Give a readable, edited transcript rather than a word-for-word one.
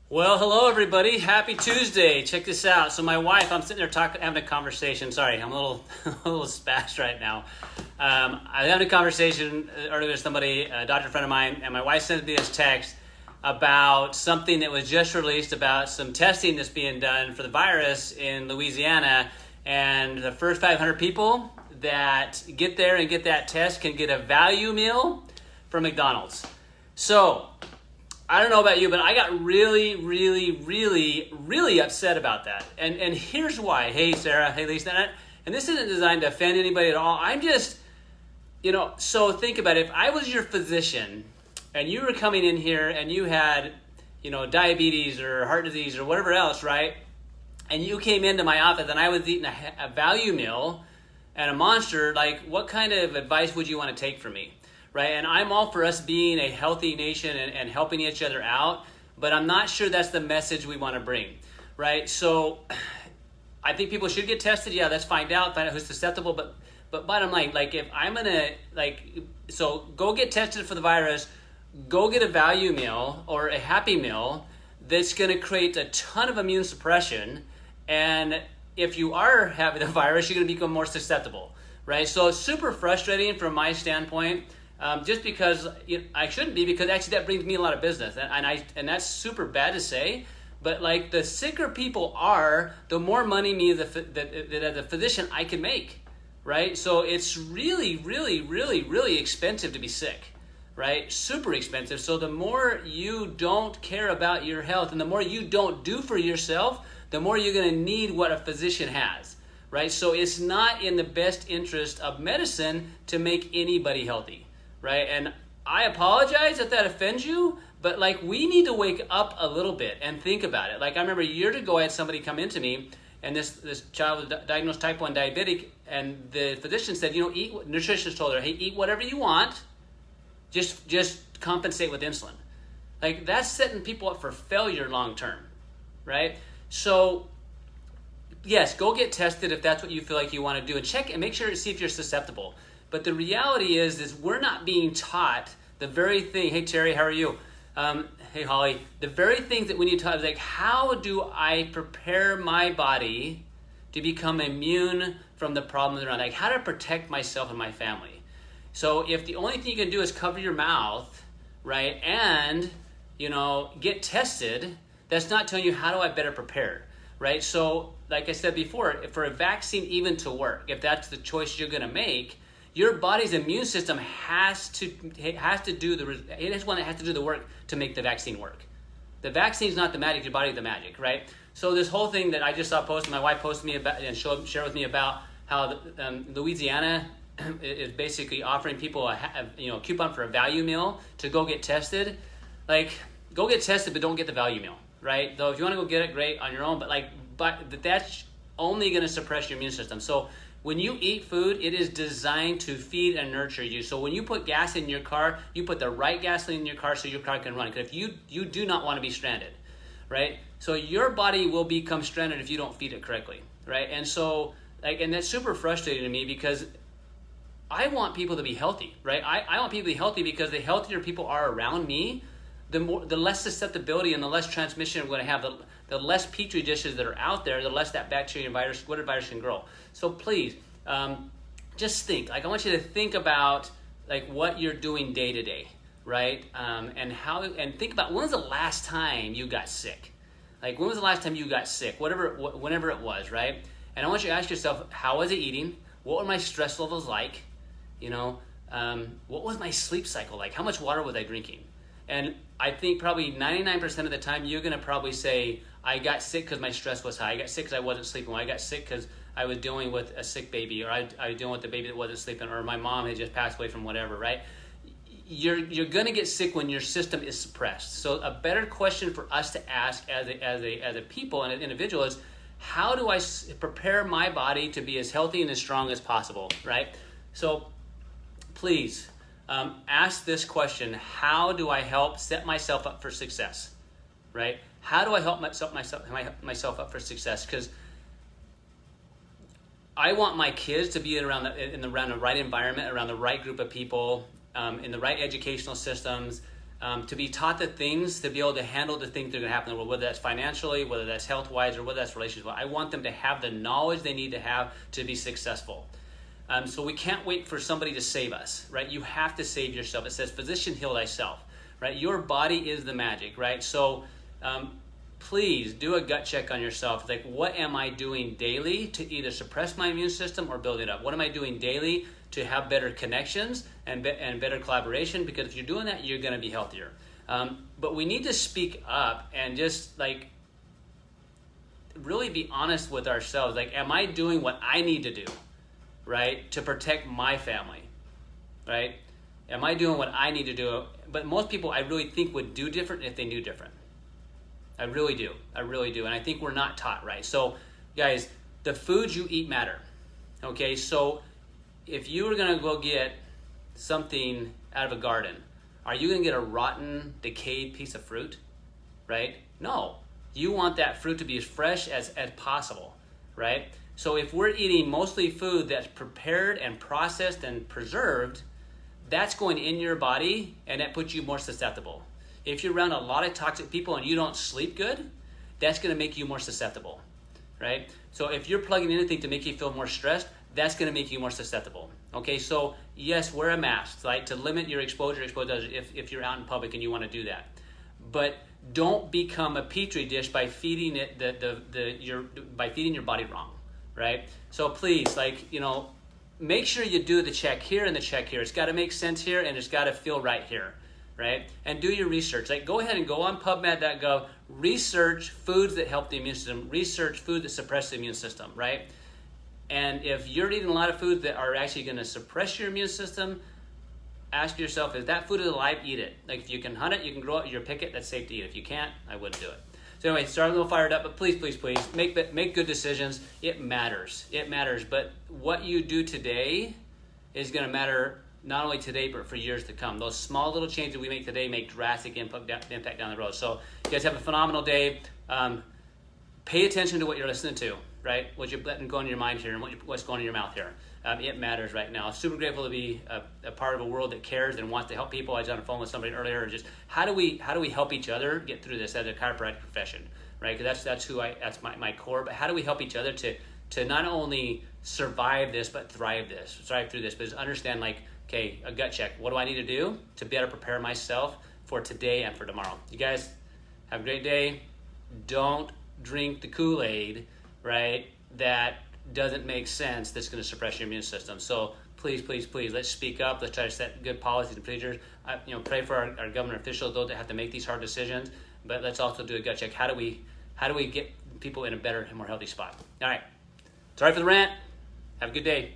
Well, hello everybody. Happy Tuesday. Check this out. So my wife, I'm sitting there having a conversation. Sorry, I'm a little, a little spashed right now. I was having a conversation earlier with somebody, a doctor friend of mine, and my wife sent me this text about something that was just released about some testing that's being done for the virus in Louisiana. And the first 500 people that get there and get that test can get a value meal from McDonald's. So I don't know about you, but I got really upset about that. And here's why. Hey, Sarah. Hey, Lisa. And this isn't designed to offend anybody at all. I'm just, so think about it. If I was your physician and you were coming in here and you had, diabetes or heart disease or whatever else, right? And you came into my office and I was eating a value meal and a Monster, like what kind of advice would you want to take from me? Right, and I'm all for us being a healthy nation and helping each other out, but I'm not sure that's the message we want to bring, right? So I think people should get tested. Yeah, let's find out who's susceptible. But bottom line, like if I'm gonna so go get tested for the virus, go get a value meal or a happy meal that's gonna create a ton of immune suppression, and if you are having the virus, you're gonna become more susceptible, right? So it's super frustrating from my standpoint. Just because I shouldn't be, because actually that brings me a lot of business, and that's super bad to say, but like the sicker people are, the more money me that as a physician I can make, right? So it's really expensive to be sick, right? Super expensive. So the more you don't care about your health and the more you don't do for yourself, the more you're going to need what a physician has, right? So it's not in the best interest of medicine to make anybody healthy. Right? And I apologize if that offends you, but like we need to wake up a little bit and think about it. Like I remember years ago I had somebody come into me and this child was diagnosed type 1 diabetic, and the physician said, nutritionist told her, hey, eat whatever you want, just compensate with insulin. Like that's setting people up for failure long term, right? So yes, go get tested if that's what you feel like you want to do, and check and make sure to see if you're susceptible. But the reality is we're not being taught the very thing. Hey, Terry, how are you? Hey, Holly. The very things that we need to taught is like, how do I prepare my body to become immune from the problems around? Like, how to protect myself and my family. So if the only thing you can do is cover your mouth, right, and, get tested, that's not telling you how do I better prepare, right? So like I said before, for a vaccine even to work, if that's the choice you're going to make, your body's immune system has to do the work to make the vaccine work. The vaccine's not the magic, your body's the magic, right? So this whole thing that I just saw posted, my wife posted me about and shared with me about how Louisiana is basically offering people a coupon for a value meal to go get tested. Like, go get tested, but don't get the value meal, right? Though if you want to go get it, great on your own, but that's only going to suppress your immune system. So when you eat food, it is designed to feed and nurture you. So when you put gas in your car, you put the right gasoline in your car so your car can run. Because if you do not want to be stranded, right? So your body will become stranded if you don't feed it correctly, right? And so, and that's super frustrating to me because I want people to be healthy, right? I want people to be healthy because the healthier people are around me, the less susceptibility and the less transmission we're going to have. The less petri dishes that are out there, the less that bacteria and virus can grow. So please, just think. Like I want you to think about like what you're doing day to day, right? And think about when was the last time you got sick? Like when was the last time you got sick? Whenever it was, right? And I want you to ask yourself, how was I eating? What were my stress levels like? What was my sleep cycle like? How much water was I drinking? And I think probably 99% of the time you're going to probably say, I got sick because my stress was high. I got sick because I wasn't sleeping well. I got sick because I was dealing with a sick baby, or I was dealing with a baby that wasn't sleeping, or my mom had just passed away from whatever, right? You're going to get sick when your system is suppressed. So a better question for us to ask as a people and an individual is, how do I prepare my body to be as healthy and as strong as possible, right? So please, ask this question: how do I help set myself up for success, right? How do I help myself up for success? Because I want my kids to be around the right environment, around the right group of people, in the right educational systems, to be taught the things, to be able to handle the things that are going to happen in the world, whether that's financially, whether that's health-wise, or whether that's relationship. I want them to have the knowledge they need to have to be successful. So we can't wait for somebody to save us, right? You have to save yourself. It says, physician, heal thyself, right? Your body is the magic, right? So please do a gut check on yourself. Like, what am I doing daily to either suppress my immune system or build it up? What am I doing daily to have better connections and better collaboration? Because if you're doing that, you're going to be healthier. But we need to speak up and just like really be honest with ourselves. Like, am I doing what I need to do, right, to protect my family, right? Am I doing what I need to do? But most people, I really think, would do different if they knew different. I really do. I really do. And I think we're not taught right. So, guys, the foods you eat matter. Okay, so if you were going to go get something out of a garden, are you going to get a rotten, decayed piece of fruit? Right? No. You want that fruit to be as fresh as possible, right? So if we're eating mostly food that's prepared and processed and preserved, that's going in your body, and that puts you more susceptible. If you're around a lot of toxic people and you don't sleep good, that's going to make you more susceptible, right? So if you're plugging in anything to make you feel more stressed, that's going to make you more susceptible. Okay, so yes, wear a mask, right, to limit your exposure if you're out in public and you want to do that. But don't become a petri dish by feeding it by feeding your body wrong, right? So please, like, you know, make sure you do the check here and the check here. It's got to make sense here and it's got to feel right here. Right? And do your research. Like, go ahead and go on PubMed.gov, research foods that help the immune system, research food that suppress the immune system, right? And if you're eating a lot of foods that are actually going to suppress your immune system, ask yourself, is that food alive? Eat it. Like, if you can hunt it, you can grow it, you pick it, that's safe to eat. If you can't, I wouldn't do it. So anyway, start a little fired up, but please, please, please, make good decisions. It matters. It matters. But what you do today is going to matter not only today, but for years to come. Those small little changes we make today make drastic impact down the road. So you guys have a phenomenal day. Pay attention to what you're listening to, right? What you're letting go in your mind here and what's going in your mouth here. It matters right now. Super grateful to be a part of a world that cares and wants to help people. I was on the phone with somebody earlier, and just how do we help each other get through this as a chiropractic profession, right? Because that's my core. But how do we help each other to not only survive this but thrive through this? But just understand, like, okay, a gut check. What do I need to do to better prepare myself for today and for tomorrow? You guys have a great day. Don't drink the Kool-Aid, right, that doesn't make sense, that's going to suppress your immune system. So please, please, please, let's speak up. Let's try to set good policies and procedures. Pray for our government officials, those that have to make these hard decisions. But let's also do a gut check. How do we get people in a better and more healthy spot? All right. Sorry for the rant. Have a good day.